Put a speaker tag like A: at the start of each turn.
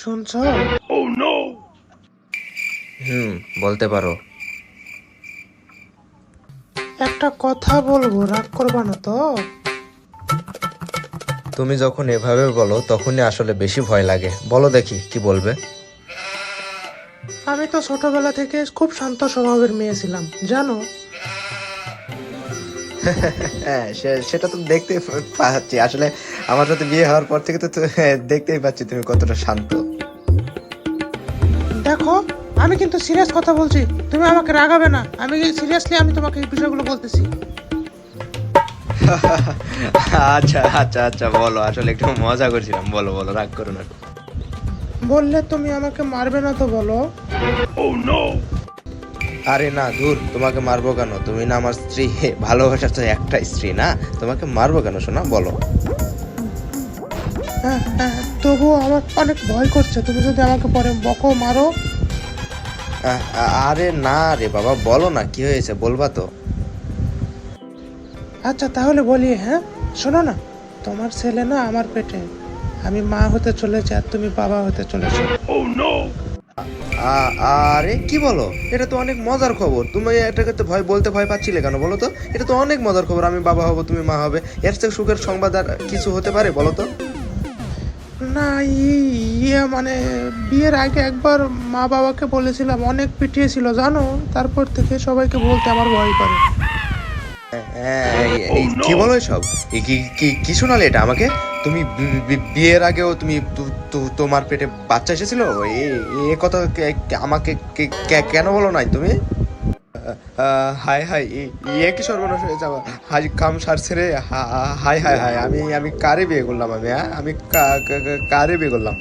A: শুনছো?
B: বলতে পারো।
A: একটা কথা বলবো, রাগ করবা না তো?
B: তুমি যখন এভাবে বলো তখনই আসলে বেশি ভয় লাগে। বলো দেখি কি বলবে।
A: আমি তো ছোটবেলা থেকে খুব শান্ত স্বভাবের মেয়ে ছিলাম, জানো?
B: হ্যাঁ, সেটা তো দেখতেই পাচ্ছি আসলে। আমার সাথে বিয়ে হওয়ার পর থেকে তো দেখতেই পাচ্ছি তুমি কতটা শান্ত।
A: দেখো, আমি কিন্তু সিরিয়াস কথা বলছি, তুমি আমাকে রাগাবে না। আমি তোমাকে এই বিষয়গুলো বলতেছি।
B: আচ্ছা আচ্ছা আচ্ছা, বলো। আসলে একটু মজা করছিলাম। বলো বলো, রাগ করো না।
A: বললে তুমি আমাকে মারবে না তো, বলো।
B: আরে না, দূর, তোমাকে মারবো কেন? তুমি না আমার স্ত্রী। ভালোবাসার তো একটা স্ত্রী না, তোমাকে মারবো কেন শোনা? বলো।
A: হ্যাঁ হ্যাঁ, তবুও আমার অনেক ভয় করছে, তুমি যদি আমাকে পরে বকো, মারো।
B: আরে না রে বাবা, বলো না, কি হয়েছে বলবা তো।
A: আচ্ছা তাহলে বলি, হ্যাঁ শোনো না। তোমার ছেলে না আমার পেটে, আমি মা হতে চলেছি আর তুমি বাবা হতে চলেছো।
B: আরে কি বলো? এটা তো অনেক মজার খবর। তুমি এটাকে তো ভয় পাচ্ছিলে কেন বলো তো? এটা তো অনেক মজার খবর। আমি বাবা হব, তুমি মা হবে। এর থেকে সুখের সংবাদ আর কিছু হতে পারে বলো তো?
A: না, মানে বিয়ের আগে একবার মা বাবাকে বলেছিলাম, অনেক পিটিয়েছিল জানো। তারপর থেকে সবাইকে বলতে আমার ভয় করে।
B: হ্যাঁ, কি বলো এসব? কি কি কি শোনালে এটা আমাকে? তুমি বিয়ের আগেও তুমি তোমার পেটে বাচ্চা এসেছিল? এ কথা আমাকে কেন বলো নাই তুমি? হাই হাই, ইয়ে কি সর্বনাশ হয়ে যাওয়া! হাই কাম সারছে রে! হাই হাই হাই, আমি কারে বিয়ে করলাম? আমি কারে বিয়ে করলাম?